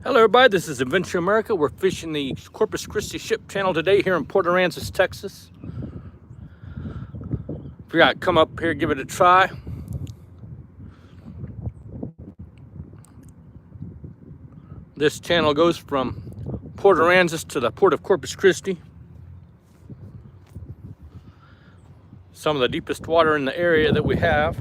Hello everybody, this is Adventure America. We're fishing the Corpus Christi Ship Channel today here in Port Aransas, Texas. Figured I'd come up here, give it a try. This channel goes from Port Aransas to the Port of Corpus Christi. Some of the deepest water in the area that we have.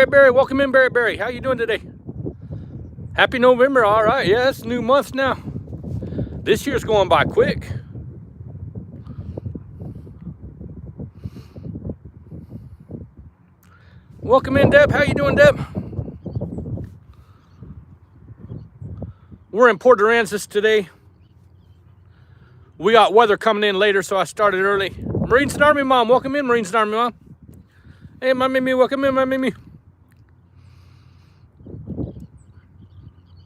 Barry, welcome in, Barry. How you doing today? Happy November. All right, yeah, it's a new month now. This year's going by quick. Welcome in, Deb. How you doing, Deb? We're in Port Aransas today. We got weather coming in later, so I started early. Marines and Army Mom, welcome in, Marines and Army Mom. Hey, my Mimi, welcome in, my Mimi.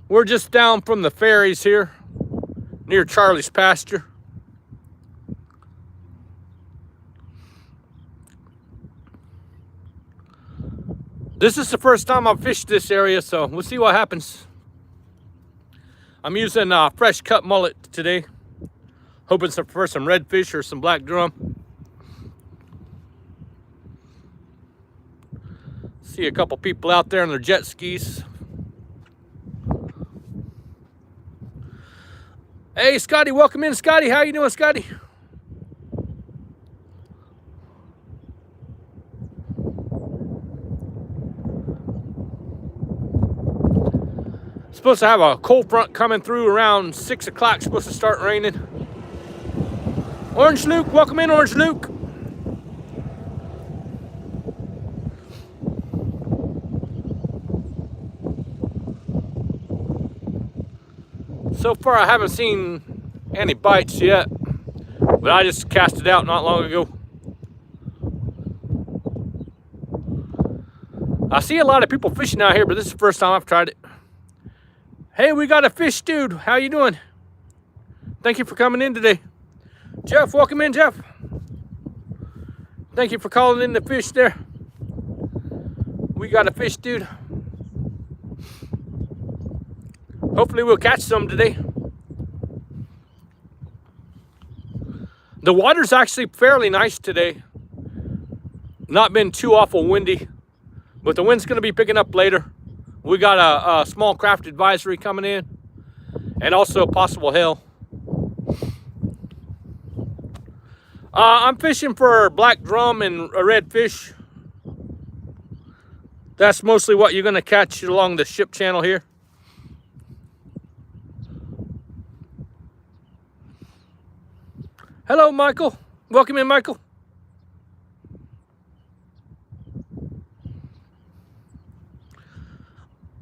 We're just down from the ferries here, near Charlie's pasture. This is the first time I've fished this area, so we'll see what happens. I'm using fresh cut mullet today, hoping for some redfish or some black drum. See a couple people out there on their jet skis. Hey, Scotty, welcome in, Scotty. How you doing, Scotty? Supposed to have a cold front coming through around 6 o'clock. Supposed to start raining. Orange Luke, welcome in, Orange Luke. So far, I haven't seen any bites yet, but I just cast it out not long ago. I see a lot of people fishing out here, but this is the first time I've tried it. Hey, we got a fish dude. How you doing? Thank you for coming in today. Jeff, welcome in, Jeff. Thank you for calling in the fish there. We got a fish dude. Hopefully we'll catch some today. The water's actually fairly nice today. Not been too awful windy, but the wind's gonna be picking up later. We got a small craft advisory coming in and also possible hail. I'm fishing for black drum and a redfish. That's mostly what you're gonna catch along the ship channel here. Hello, Michael. Welcome in, Michael.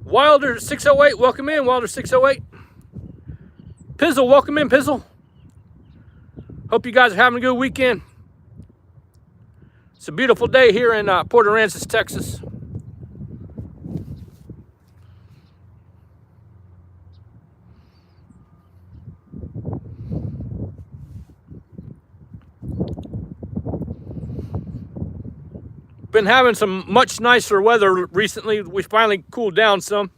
Wilder 608, welcome in, Wilder 608. Pizzle, welcome in, Pizzle. Hope you guys are having a good weekend. It's a beautiful day here in Port Aransas, Texas. Been having some much nicer weather recently. We finally cooled down some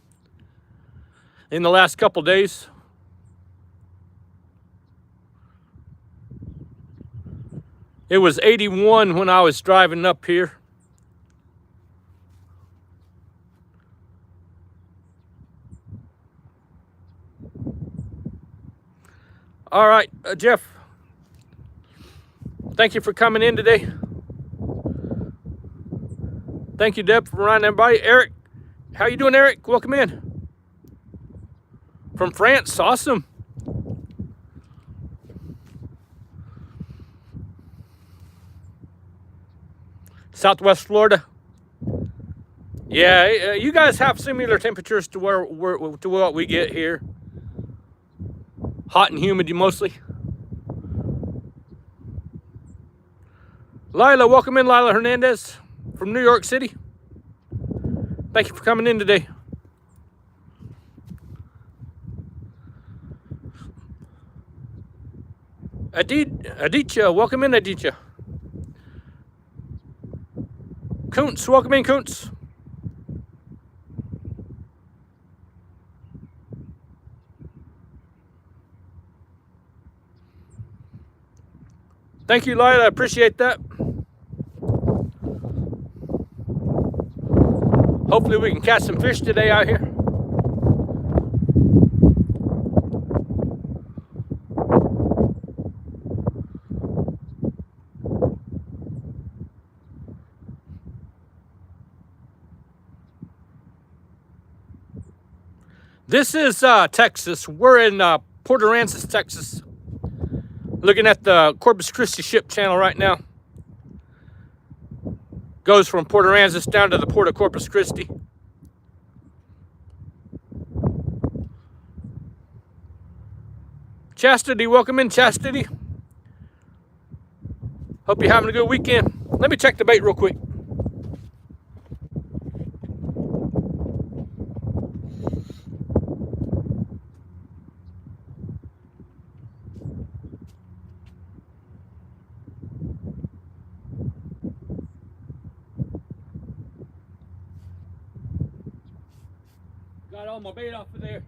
in the last couple days. It was 81 when I was driving up here. All right, Jeff, thank you for coming in today. Thank you, Deb, for reminding everybody. Eric, how you doing, Eric? Welcome in. From France, awesome. Southwest Florida. Yeah, you guys have similar temperatures to what we get here. Hot and humid mostly. Lila, welcome in, Lila Hernandez from New York City. Thank you for coming in today. Aditya, welcome in, Aditya. Kuntz, welcome in, Kuntz. Thank you, Lloyd. I appreciate that. Hopefully we can catch some fish today out here. This is Texas. We're in Port Aransas, Texas. Looking at the Corpus Christi ship channel right now. Goes from Port Aransas down to the port of Corpus Christi. Chastity, welcome in, Chastity. Hope you're having a good weekend. Let me check the bait real quick. Got all my bait off of there.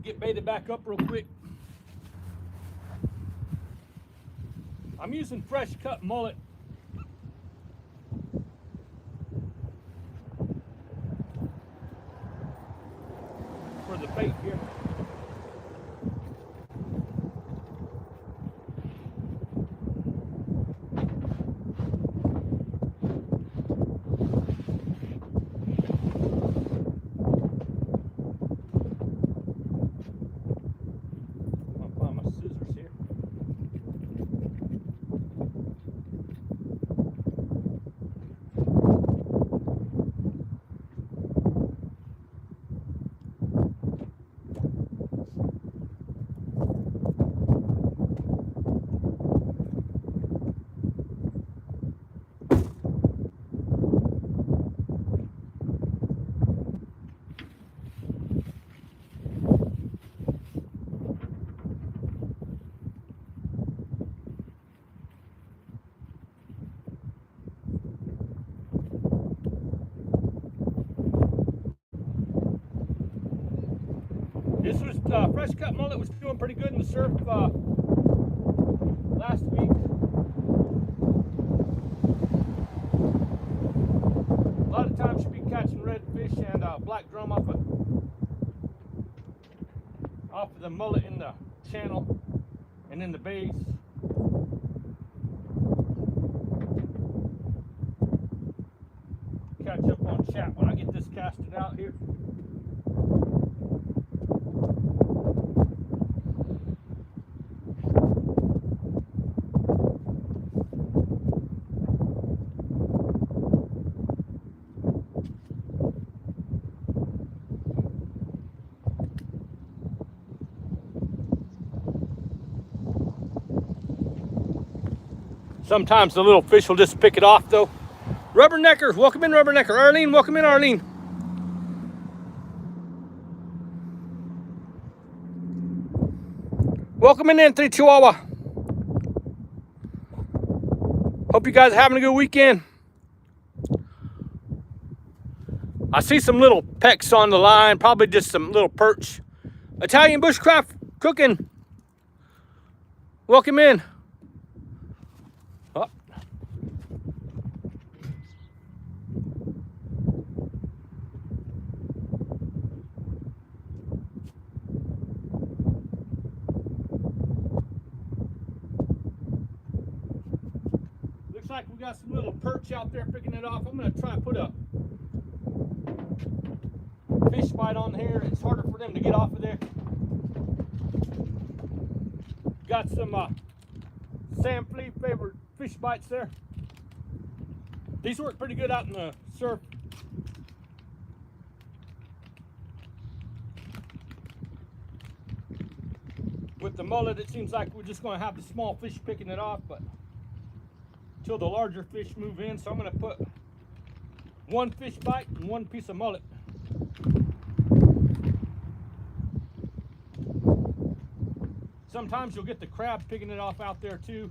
Get baited back up real quick. I'm using fresh cut mullet. For the bait here. This was fresh cut mullet was doing pretty good in the surf last week. A lot of times you'll be catching redfish and black drum off of the mullet in the channel and in the bays. Catch up on chat when I get this casted out here. Sometimes the little fish will just pick it off though. Rubbernecker, welcome in, Rubbernecker. Arlene, welcome in, Arlene. Welcome in, Anthony Chihuahua. Hope you guys are having a good weekend. I see some little pecks on the line, probably just some little perch. Italian bushcraft cooking. Welcome in. Oh. Looks like we got some little perch out there picking it off. I'm going to try and put a fish bite on here. It's harder for them to get off of there. Got some Sam Flea favorite fish bites there. These work pretty good out in the surf. With the mullet, it seems like we're just going to have the small fish picking it off, but until the larger fish move in, so I'm going to put one fish bite and one piece of mullet. Sometimes you'll get the crab picking it off out there too.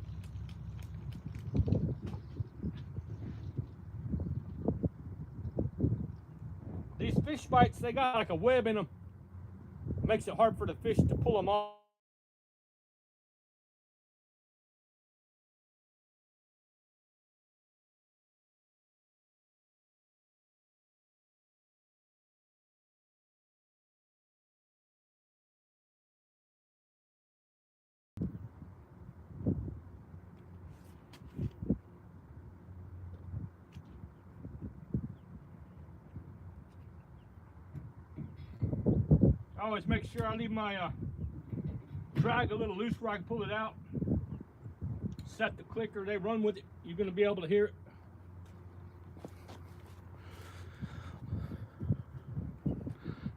These fish bites, they got like a web in them. Makes it hard for the fish to pull them off. I always make sure I leave my drag a little loose where I can pull it out. Set the clicker, they run with it. You're going to be able to hear it.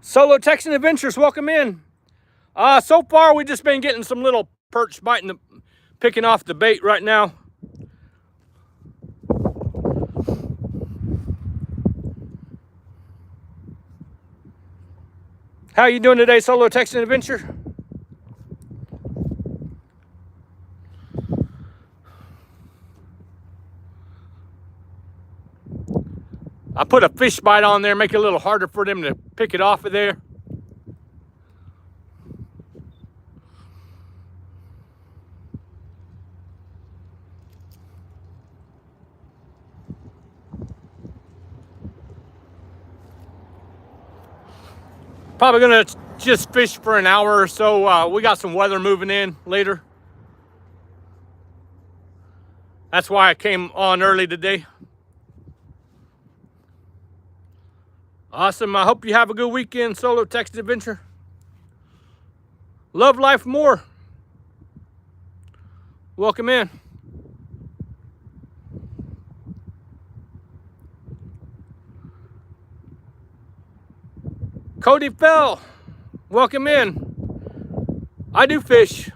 Solo Texan Adventures, welcome in. So far, we've just been getting some little perch biting, picking off the bait right now. How you doing today, Solo Texan Adventure? I put a fish bite on there, make it a little harder for them to pick it off of there. Probably gonna just fish for an hour or so. We got some weather moving in later. That's why I came on early today. Awesome. I hope you have a good weekend, Solo Texan Adventure. Love life more. Welcome in. Cody Fell, welcome in. I do fish.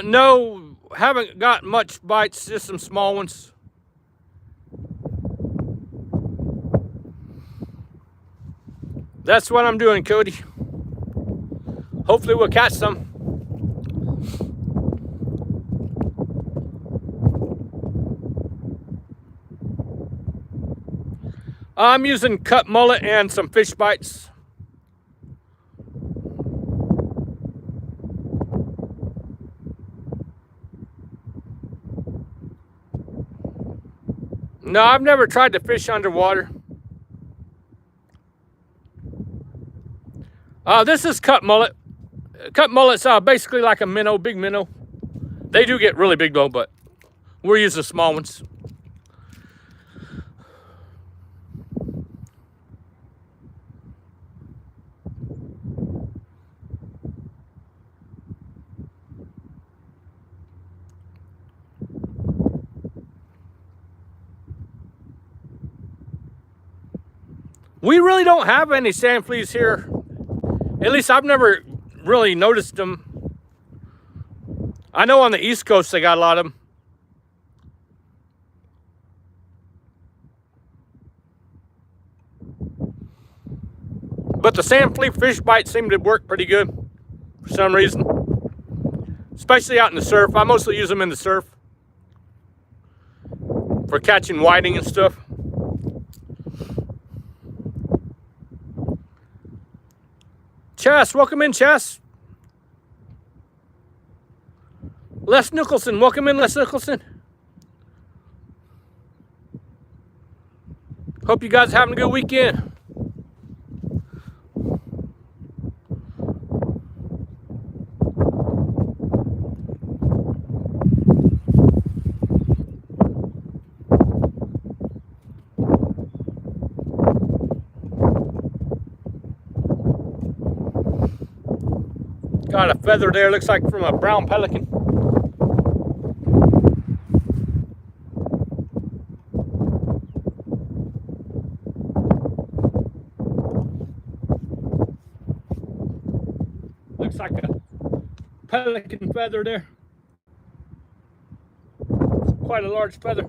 No, haven't got much bites, just some small ones. That's what I'm doing, Cody. Hopefully we'll catch some. I'm using cut mullet and some fish bites. No, I've never tried to fish underwater. This is cut mullet. Cut mullet's basically like a minnow, big minnow. They do get really big though, but we're using small ones. We really don't have any sand fleas here. At least I've never really noticed them. I know on the East Coast they got a lot of them. But the sand flea fish bites seem to work pretty good for some reason. Especially out in the surf. I mostly use them in the surf for catching whiting and stuff. Chess, welcome in, Chess. Les Nicholson, welcome in, Les Nicholson. Hope you guys are having a good weekend. Got a feather there, looks like from a brown pelican. looks like a pelican feather there. Quite a large feather.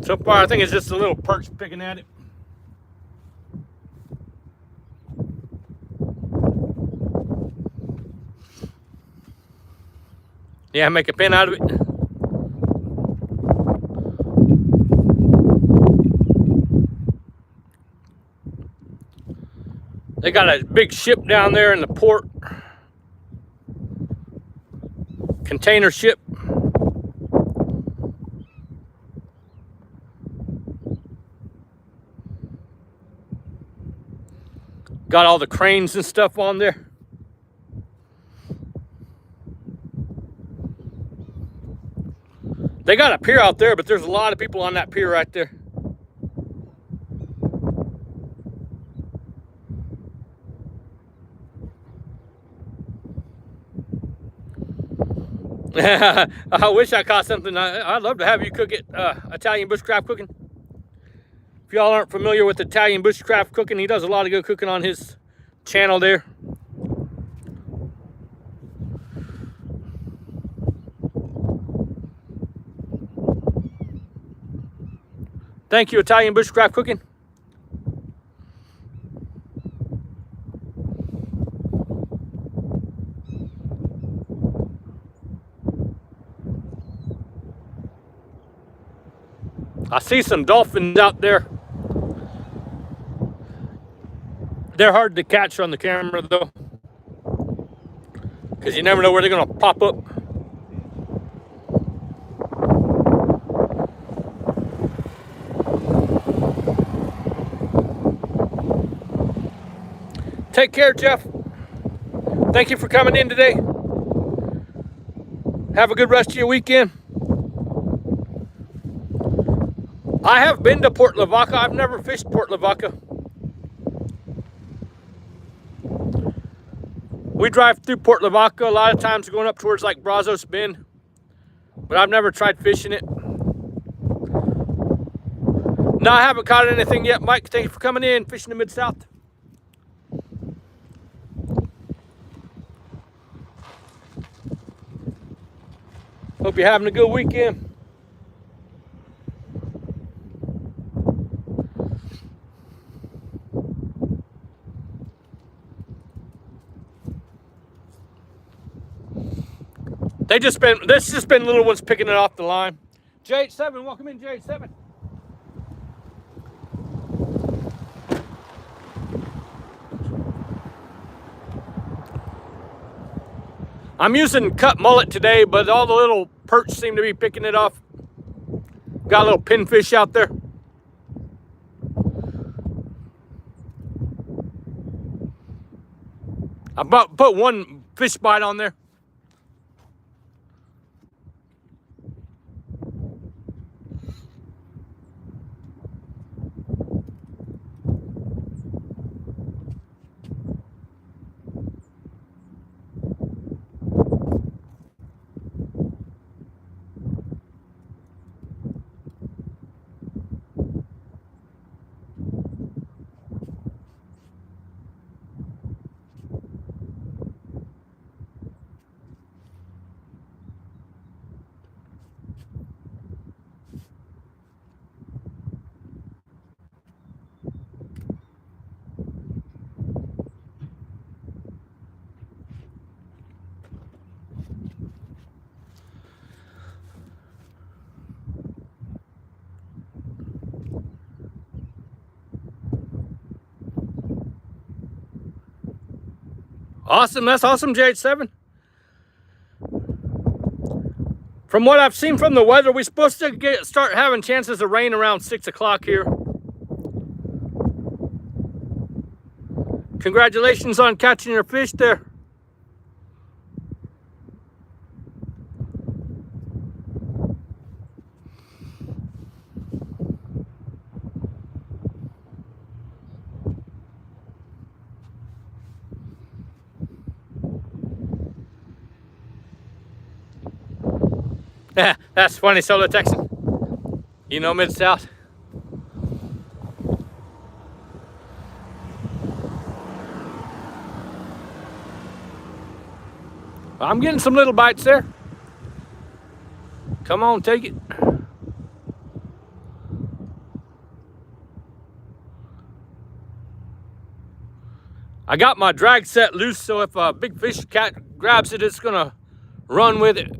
So far, I think it's just a little perch picking at it. Yeah, make a pin out of it. They got a big ship down there in the port. Container ship. Got all the cranes and stuff on there. They got a pier out there, but there's a lot of people on that pier right there. I wish I caught something. I'd love to have you cook it, Italian bushcraft cooking. If y'all aren't familiar with Italian bushcraft cooking, he does a lot of good cooking on his channel there. Thank you, Italian bushcraft cooking. I see some dolphins out there. They're hard to catch on the camera though, because you never know where they're going to pop up. Take care, Jeff. Thank you for coming in today. Have a good rest of your weekend. I have been to Port Lavaca. I've never fished Port Lavaca. We drive through Port Lavaca a lot of times going up towards like Brazos Bend, but I've never tried fishing it. No, I haven't caught anything yet. Mike, thank you for coming in, fishing the Mid-South. Hope you're having a good weekend. This just been little ones picking it off the line. J87, welcome in, J87. I'm using cut mullet today, but all the little perch seem to be picking it off. Got a little pinfish out there. I put one fish bite on there. Awesome, that's awesome, J87. From what I've seen from the weather, we're supposed to start having chances of rain around 6 o'clock here. Congratulations on catching your fish there. That's funny, Solo Texan. You know Mid-South. I'm getting some little bites there. Come on, take it. I got my drag set loose, so if a big fish cat grabs it, it's gonna run with it.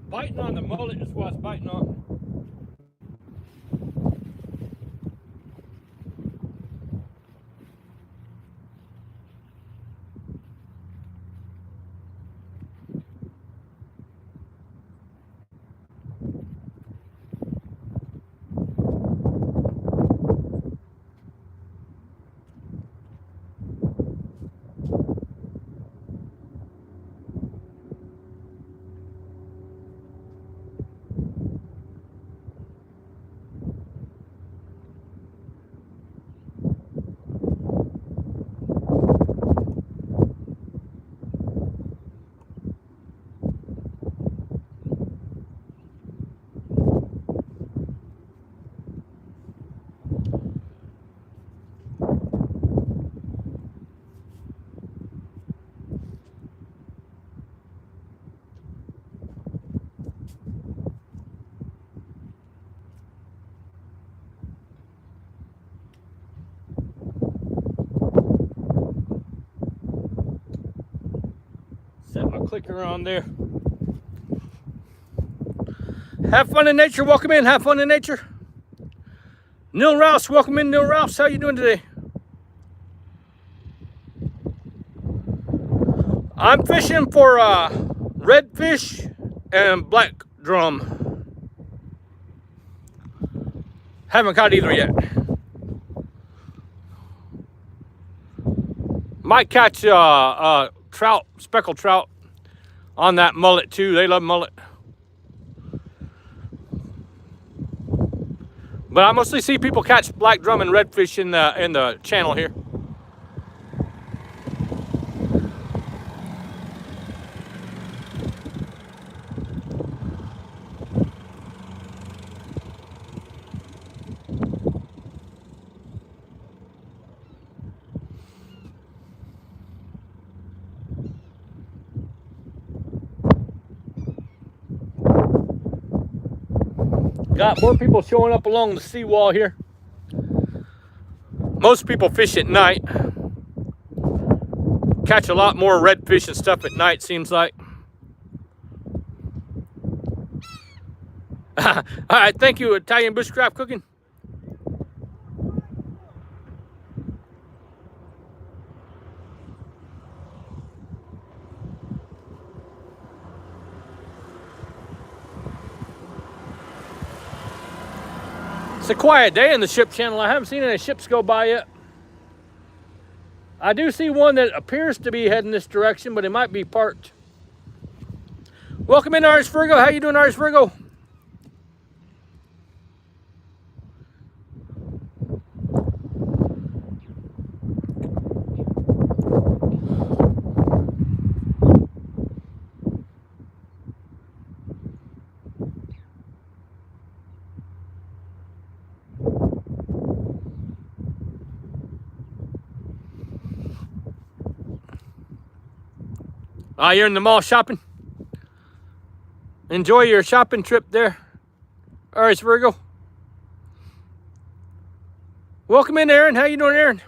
Biting on the mullet is what it's biting on. Set my clicker on there. Have fun in nature. Welcome in. Have fun in nature. Neil Rouse. Welcome in, Neil Rouse. How you doing today? I'm fishing for redfish and black drum. Haven't caught either yet. Might catch trout, speckled trout on that mullet too. They love mullet. But I mostly see people catch black drum and redfish in the channel here. Got more people showing up along the seawall here. Most people fish at night. Catch a lot more redfish and stuff at night, seems like. All right, thank you, Italian Bushcraft Cooking. It's a quiet day in the ship channel. I haven't seen any ships go by yet. I do see one that appears to be heading this direction, but it might be parked. Welcome in, Irish Virgo. How you doing, Irish Virgo? You're in the mall shopping? Enjoy your shopping trip there, Irish Virgo. Welcome in, Aaron. How you doing, Aaron?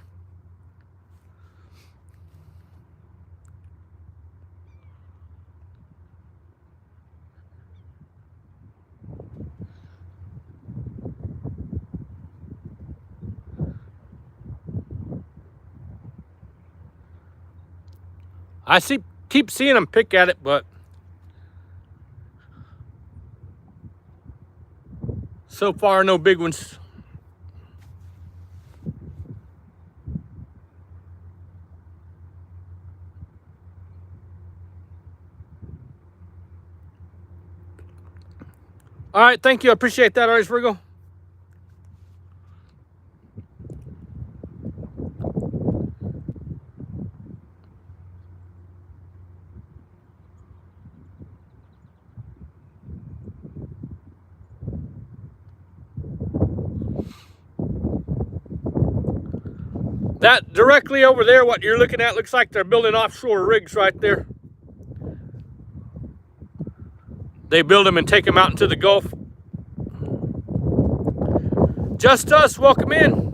Keep seeing them pick at it, but so far no big ones. All right, thank you. I appreciate that, Artist Virgo. That directly over there, what you're looking at, looks like they're building offshore rigs right there. They build them and take them out into the Gulf. Just us, welcome in.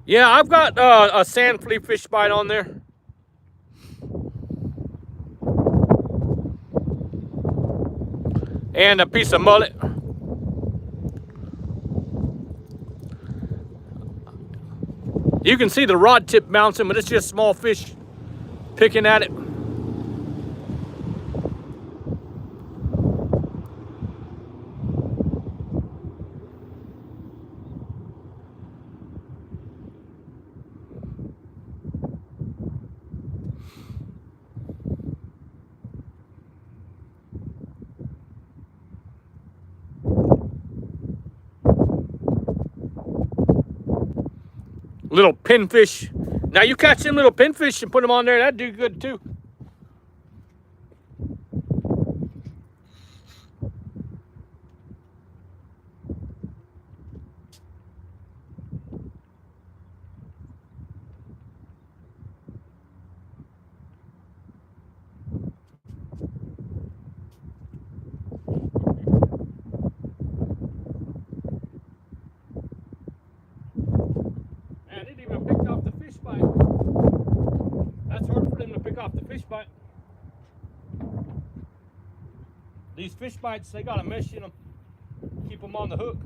Yeah, I've got a sand flea fish bite on there. And a piece of mullet. You can see the rod tip bouncing, but it's just small fish picking at it. Little pinfish. Now you catch them little pinfish and put them on there, that'd do good too. These fish bites, they got a mesh in them. Keep them on the hook.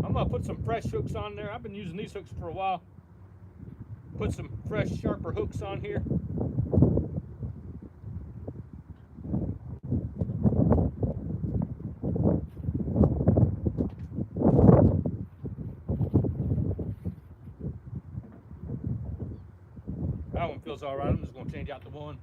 I'm gonna put some fresh hooks on there. I've been using these hooks for a while. Put some fresh, sharper hooks on here. That one feels all right. I'm just gonna change out the one.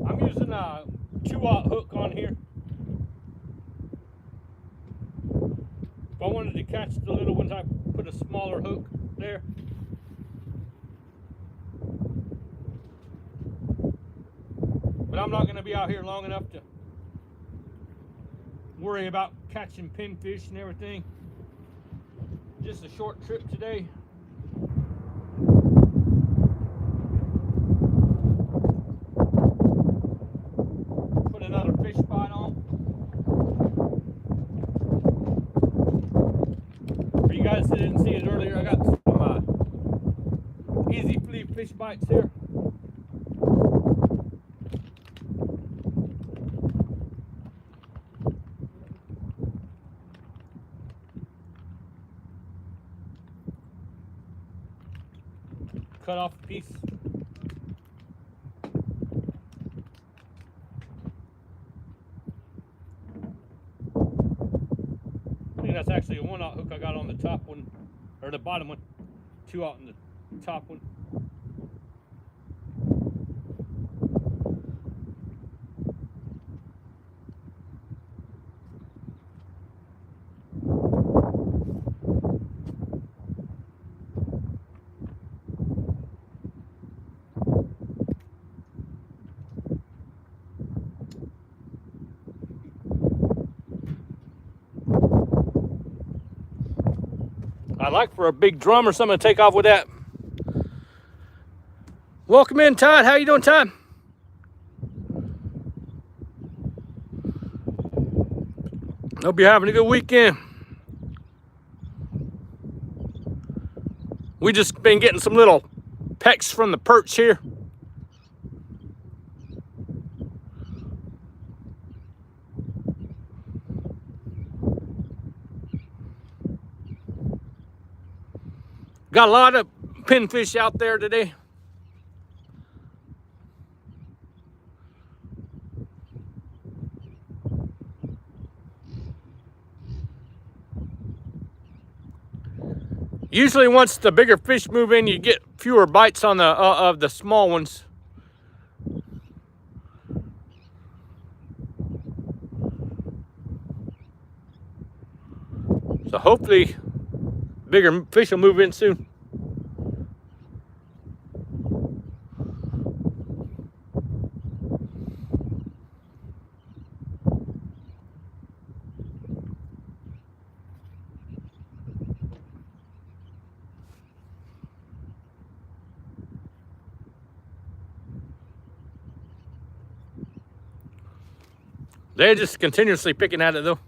I'm using a 2-aught hook on here. If I wanted to catch the little ones, I put a smaller hook there. But I'm not going to be out here long enough to worry about catching pinfish and everything. Just a short trip today. Put another fish bite on. For you guys that didn't see it earlier, I got some easy flea fish bites here. Cut off a piece. I think that's actually a 1-aught hook I got on the top one, or the bottom one. 2-aught on the top one. I'd like for a big drum or something to take off with that. Welcome in, Todd. How you doing, Todd? Hope you're having a good weekend. We just been getting some little pecks from the perch here. Got a lot of pinfish out there today. Usually once the bigger fish move in, you get fewer bites on the of the small ones. So hopefully bigger fish will move in soon. They're just continuously picking at it though.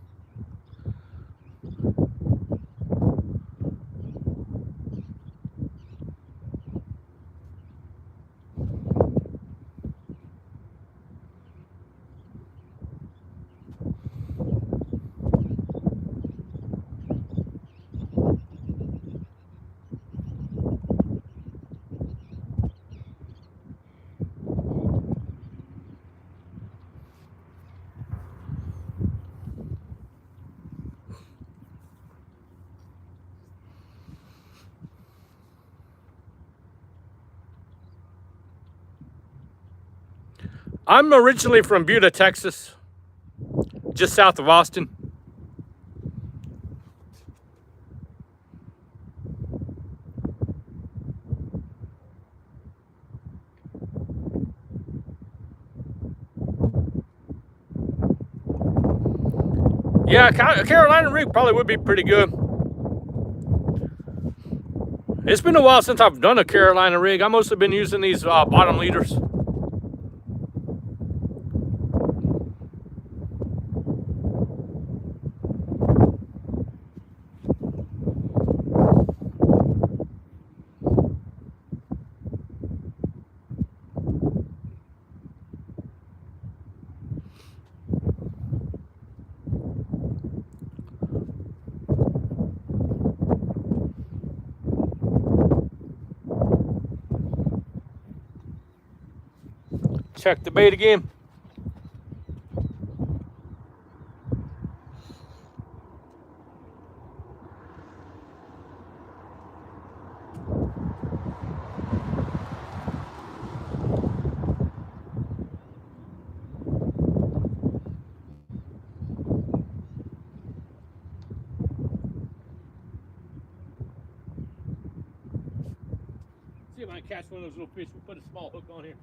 I'm originally from Buda, Texas, just south of Austin. Yeah, Carolina rig probably would be pretty good. It's been a while since I've done a Carolina rig. I've mostly been using these bottom leaders. Check the bait again. See if I can catch one of those little fish. We'll put a small hook on here.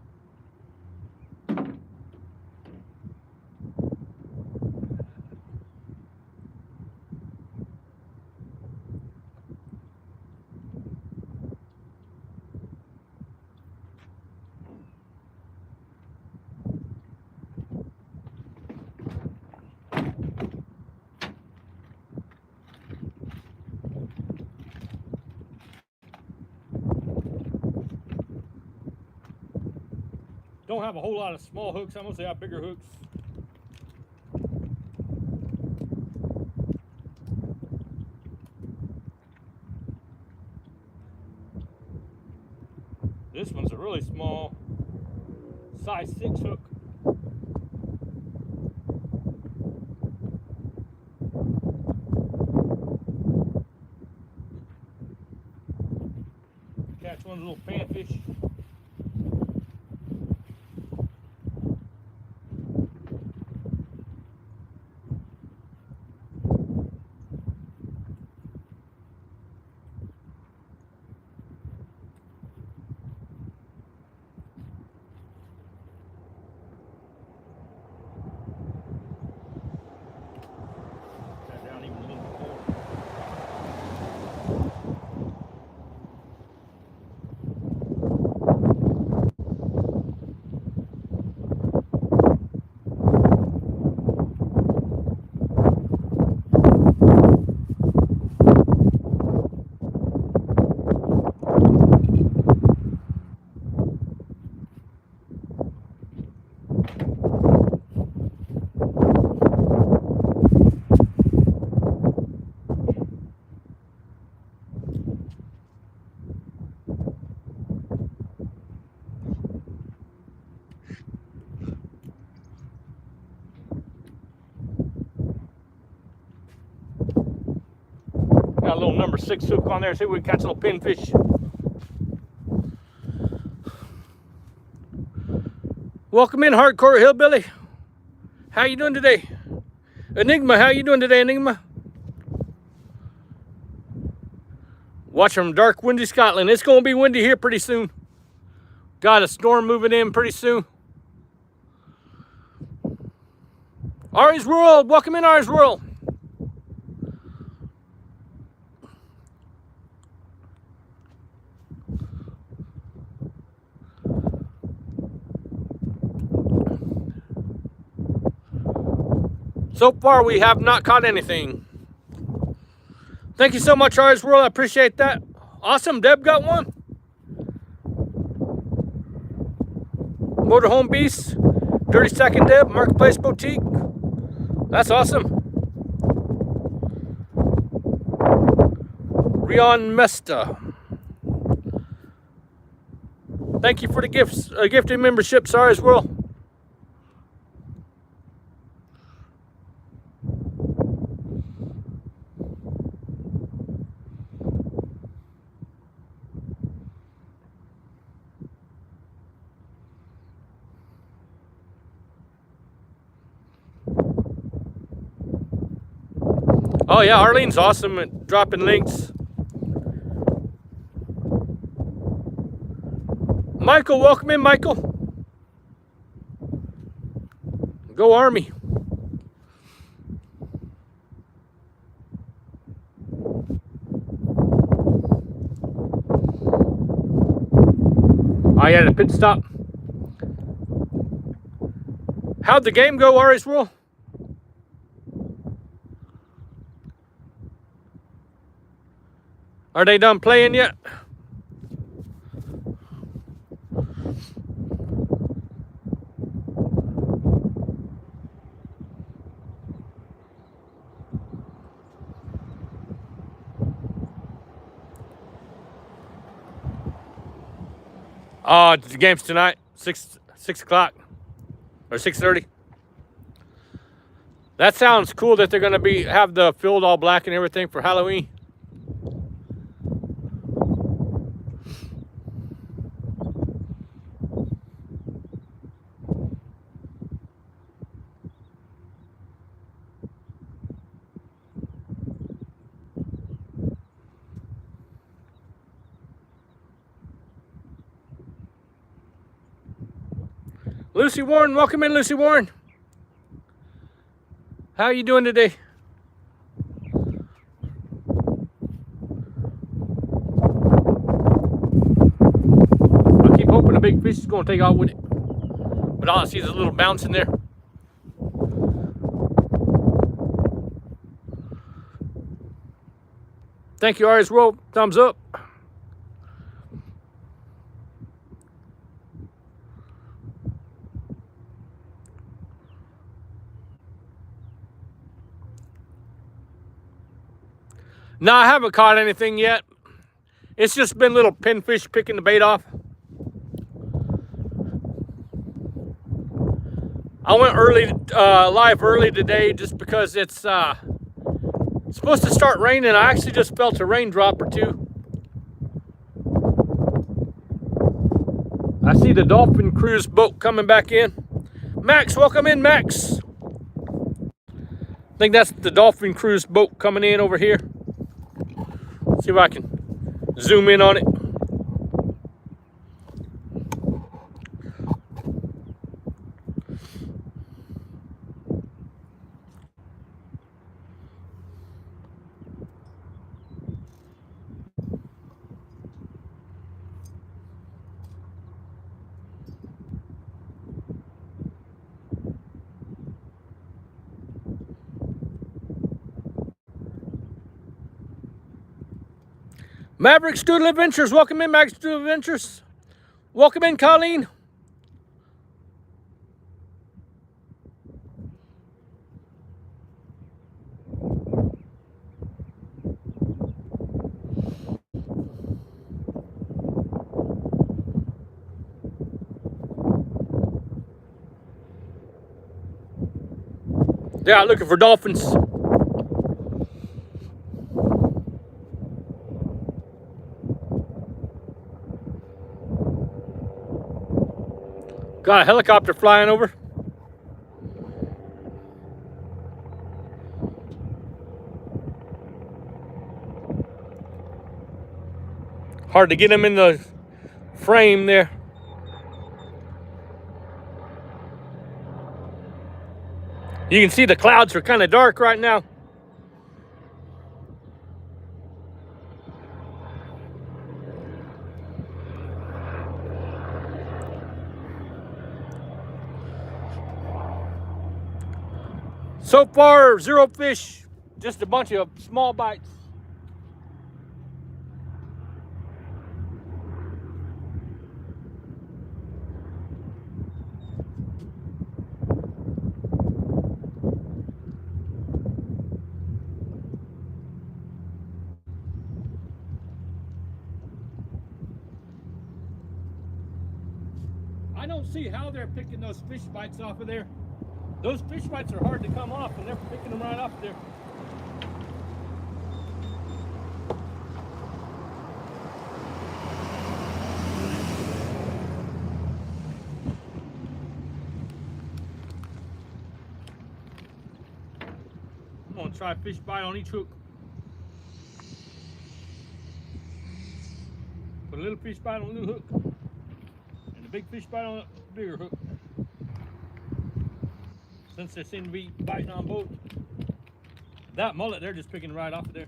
Don't have a whole lot of small hooks. I mostly have bigger hooks. This one's a really small, size 6 hook. Catch one of the little panfish. a little number 6 hook on there. See if we can catch a little pinfish. Welcome in, Hardcore Hillbilly. How you doing today? Enigma, how you doing today, Enigma? Watching from dark, windy Scotland. It's going to be windy here pretty soon. Got a storm moving in pretty soon. Ari's World, welcome in, Ari's World. So far, we have not caught anything. Thank you so much, Ari's World. I appreciate that. Awesome. Deb got one. Motorhome Beast. 32nd Deb. Marketplace Boutique. That's awesome. Rion Mesta. Thank you for the gifts, gifted membership, Ari's World. Oh yeah, Arlene's awesome at dropping links. Michael, welcome in, Michael. Go Army. I had a pit stop. How'd the game go, Ari's World? Are they done playing yet? The game's tonight, 6 o'clock or 6:30. That sounds cool that they're gonna have the field all black and everything for Halloween. Lucy Warren, welcome in, Lucy Warren. How are you doing today? I keep hoping a big fish is going to take off with it, but all I see is a little bounce in there. Thank you, Ari's World. Thumbs up. No, I haven't caught anything yet. It's just been little pinfish picking the bait off. I went live early today just because it's supposed to start raining. I actually just felt a raindrop or two. I see the Dolphin cruise boat coming back in. Max, welcome in, Max. I think that's the Dolphin cruise boat coming in over here. See if I can zoom in on it. Maverick Student Adventures, welcome in, Maverick Student Adventures. Welcome in, Colleen. Yeah, looking for dolphins. Got a helicopter flying over. Hard to get him in the frame there. You can see the clouds are kind of dark right now. So far, 0 fish, just a bunch of small bites. I don't see how they're picking those fish bites off of there. Those fish bites are hard to come off, and they're picking them right off there. I'm gonna try a fish bite on each hook. Put a little fish bite on a little hook, and a big fish bite on a bigger hook. Since they seem to be biting on both. That mullet, they're just picking right off of there.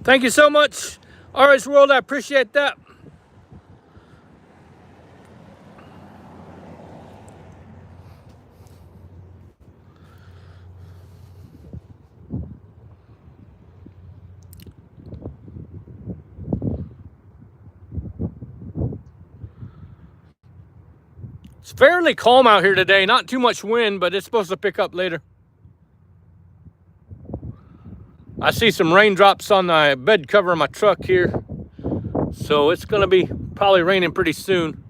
Thank you so much, RS World. I appreciate that. It's fairly calm out here today. Not too much wind, but it's supposed to pick up later. I see some raindrops on the bed cover of my truck here. So it's going to be probably raining pretty soon.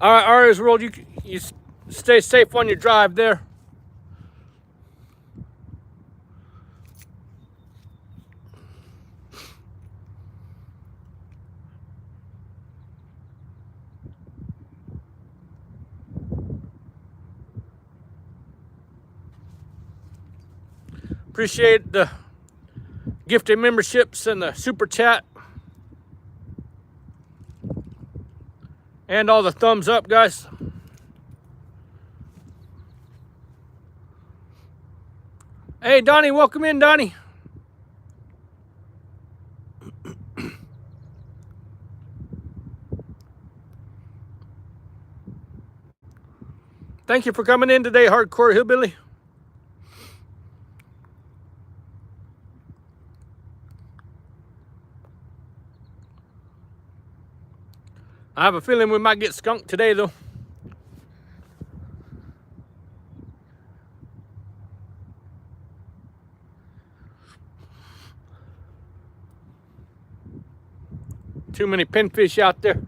All right, RS World, you stay safe on your drive there. Appreciate the gifted memberships and the super chat. And all the thumbs up, guys. Hey, Donnie, welcome in, Donnie. Thank you for coming in today, Hardcore Hillbilly. I have a feeling we might get skunked today, though. Too many pinfish out there.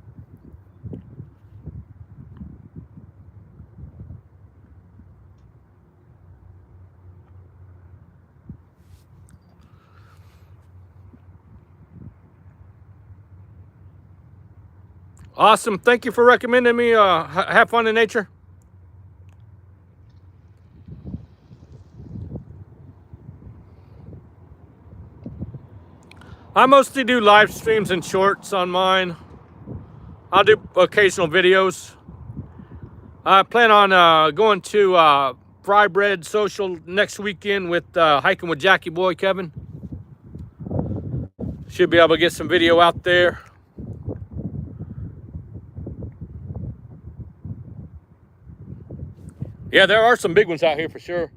Awesome. Thank you for recommending me. Have fun in nature. I mostly do live streams and shorts on mine. I'll do occasional videos. I plan on going to Fry Bread Social next weekend with Hiking with Jackie Boy Kevin. Should be able to get some video out there. Yeah, there are some big ones out here for sure.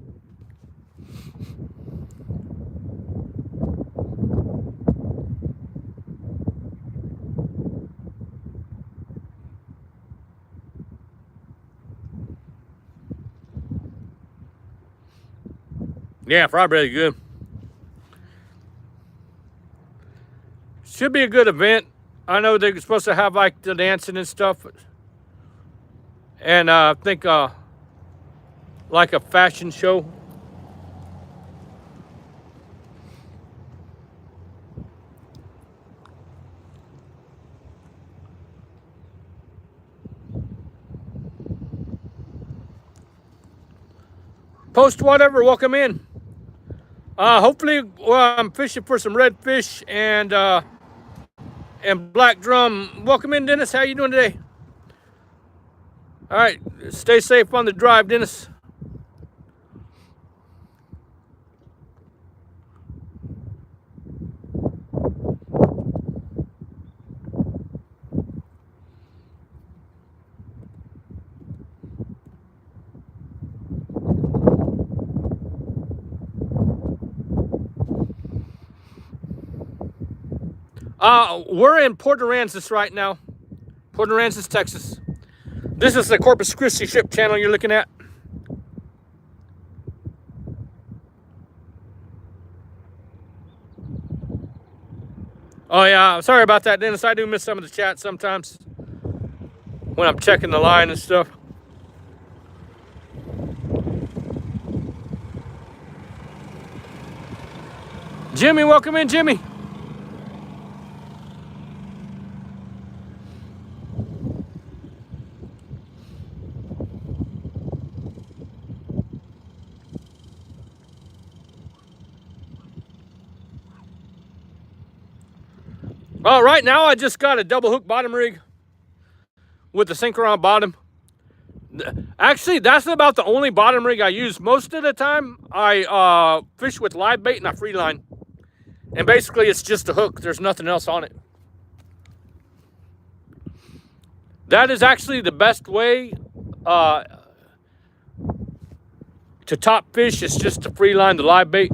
Yeah, Fry Bread is good. Should be a good event. I know they're supposed to have like the dancing and stuff. And I think like a fashion show. Post whatever, welcome in. Hopefully, I'm fishing for some redfish and black drum. Welcome in, Dennis. How you doing today? All right, stay safe on the drive, Dennis. We're in Port Aransas right now. Port Aransas, Texas. This is the Corpus Christi ship channel you're looking at. Oh yeah, sorry about that, Dennis. I do miss some of the chat sometimes when I'm checking the line and stuff. Jimmy, welcome in, Jimmy. Right now I just got a double hook bottom rig with the Synchron bottom. Actually, that's about the only bottom rig I use. Most of the time, I fish with live bait and I free line. And basically, it's just a hook. There's nothing else on it. That is actually the best way to top fish, is just to free line the live bait.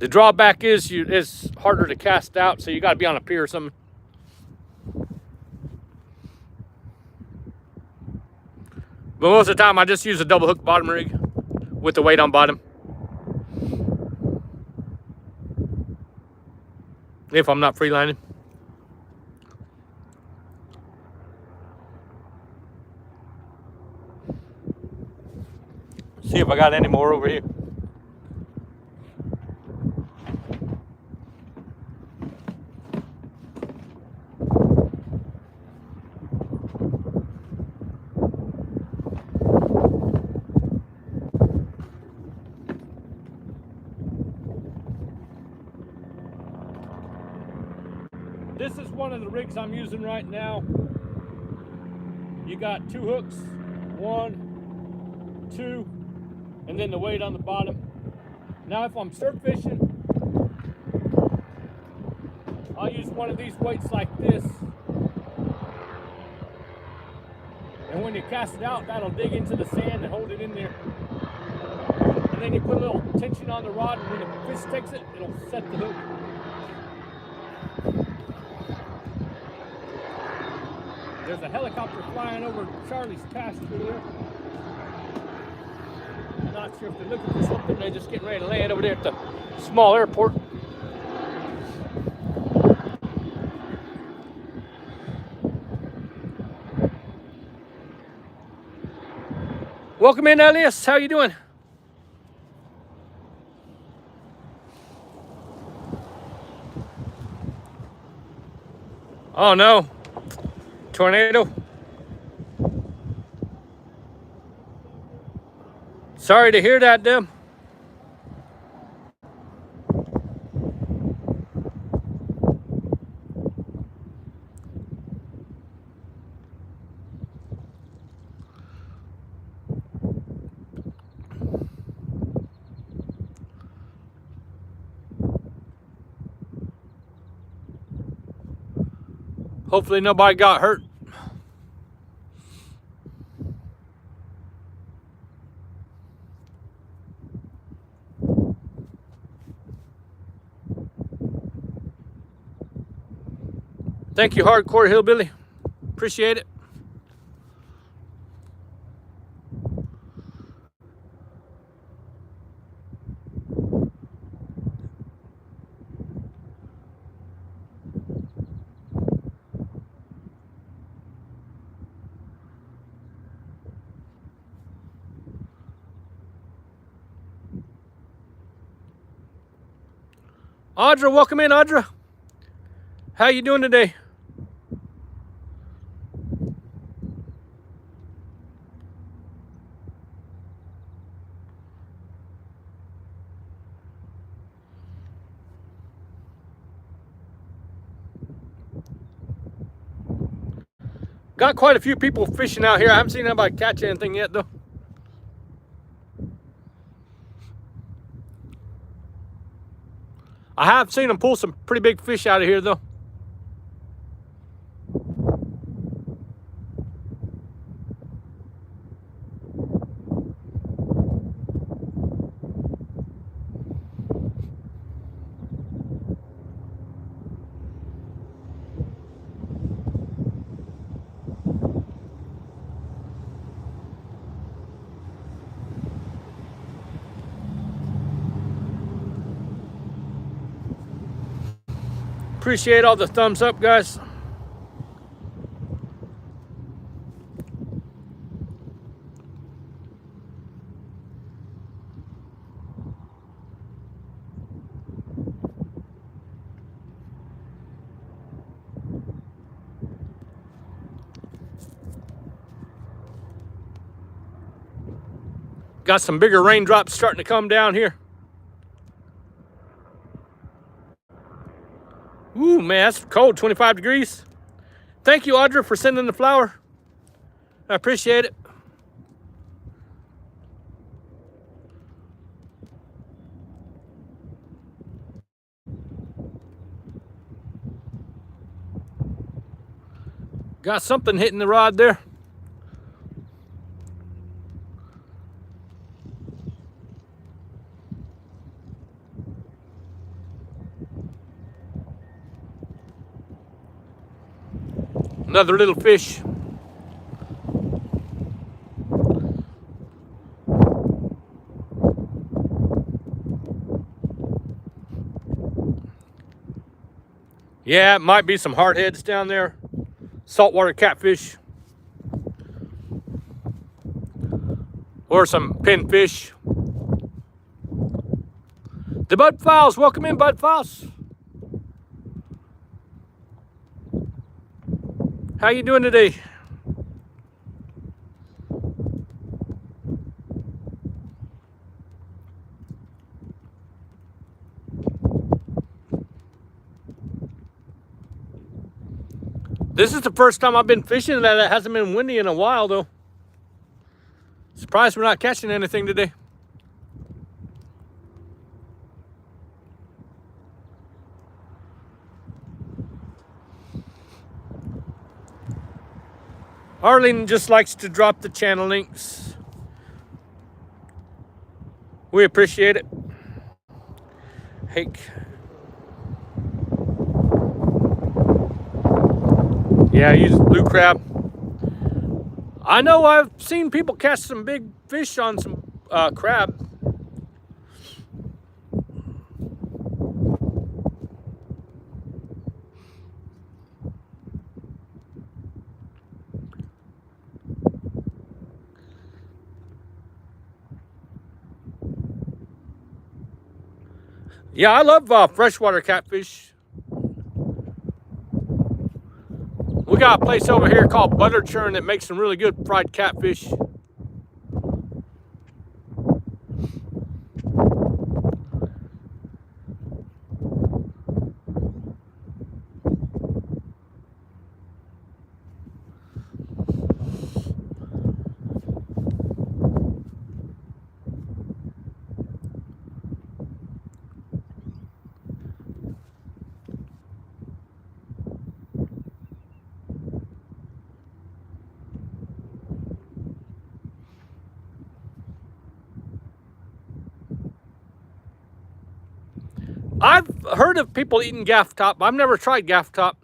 The drawback is it's harder to cast out, so you got to be on a pier or something. But most of the time, I just use a double hook bottom rig with the weight on bottom. If I'm not free lining. See if I got any more over here. This is one of the rigs I'm using right now. You got two hooks, 1, 2, and then the weight on the bottom. Now if I'm surf fishing, I'll use one of these weights like this. And when you cast it out, that'll dig into the sand and hold it in there. And then you put a little tension on the rod, and when the fish takes it, it'll set the hook. There's a helicopter flying over Charlie's pasture there. I'm not sure if they're looking for something. They're just getting ready to land over there at the small airport. Welcome in, Elias. How you doing? Oh no. Tornado. Sorry to hear that, Deb. Hopefully nobody got hurt. Thank you, Hardcore Hillbilly. Appreciate it. Audra, welcome in, Audra. How you doing today? Got quite a few people fishing out here. I haven't seen anybody catch anything yet, though. I have seen them pull some pretty big fish out of here, though. Appreciate all the thumbs up, guys. Got some bigger raindrops starting to come down here. Ooh, man, that's cold, 25 degrees. Thank you, Audra, for sending the flower. I appreciate it. Got something hitting the rod there. Another little fish. Yeah, it might be some hardheads down there. Saltwater catfish. Or some pinfish. The Bud Files, welcome in, Bud Files. How you doing today? This is the first time I've been fishing that it hasn't been windy in a while, though. Surprised we're not catching anything today. Arlene just likes to drop the channel links. We appreciate it. Hake. Yeah, I use blue crab. I know I've seen people catch some big fish on some crab. Yeah, I love freshwater catfish. got a place over here called Butter Churn that makes some really good fried catfish. I've heard of people eating gaff top. I've never tried gaff top.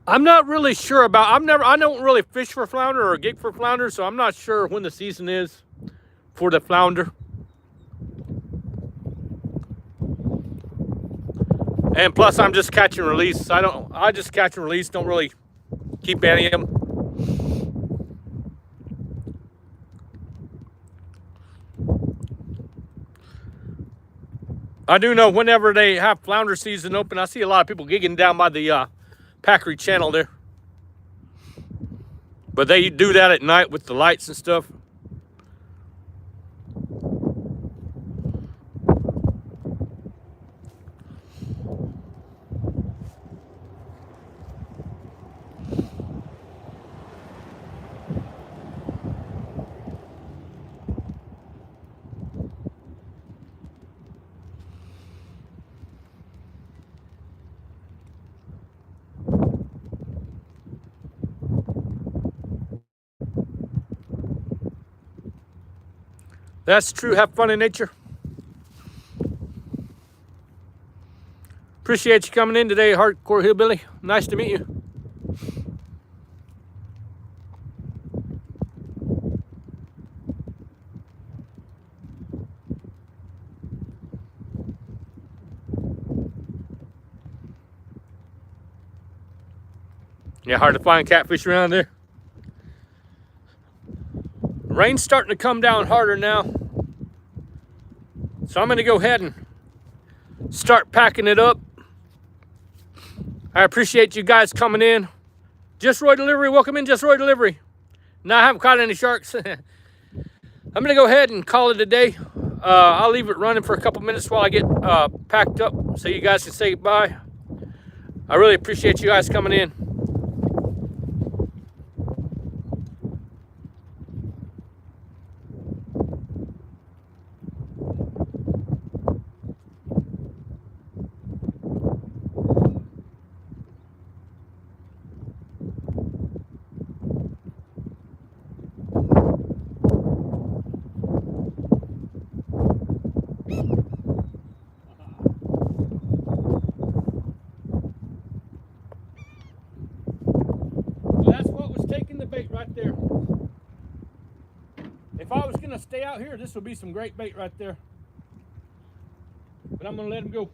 I'm not really sure about. I don't really fish for flounder or gig for flounder, so I'm not sure when the season is for the flounder. And plus, I'm just catch and release. I just catch and release. Don't really keep any of them. I do know whenever they have flounder season open, I see a lot of people gigging down by the Packery Channel there. But they do that at night with the lights and stuff. That's true. Have fun in nature. Appreciate you coming in today, Hardcore Hillbilly. Nice to meet you. Yeah, hard to find catfish around there. Rain's starting to come down harder now. So I'm going to go ahead and start packing it up. I appreciate you guys coming in. Just Roy Delivery, welcome in Just Roy Delivery. Now I haven't caught any sharks. I'm going to go ahead and call it a day. I'll leave it running for a couple minutes while I get packed up so you guys can say goodbye. I really appreciate you guys coming in. If I was going to stay out here, this would be some great bait right there. But I'm going to let him go.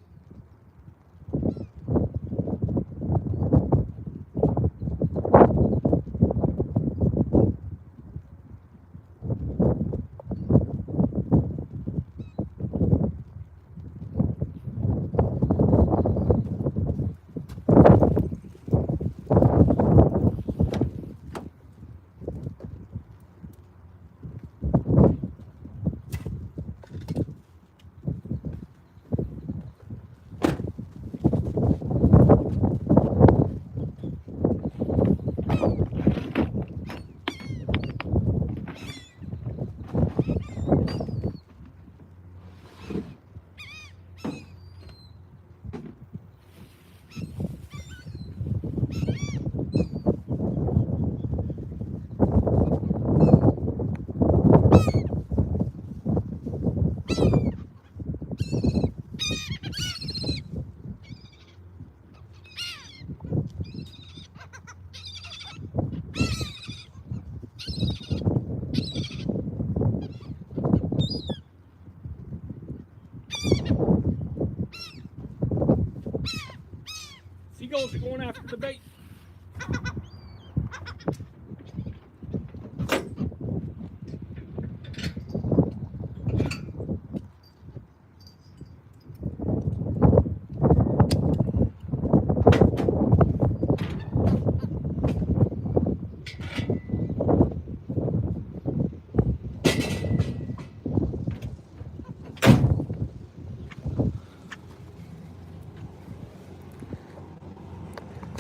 Seagulls are going after the bait.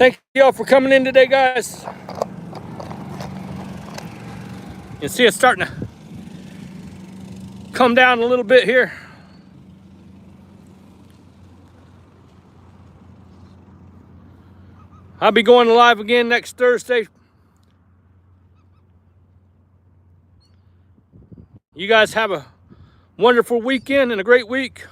Thank you all for coming in today, guys. You see it's starting to come down a little bit here. I'll be going live again next Thursday. You guys have a wonderful weekend and a great week.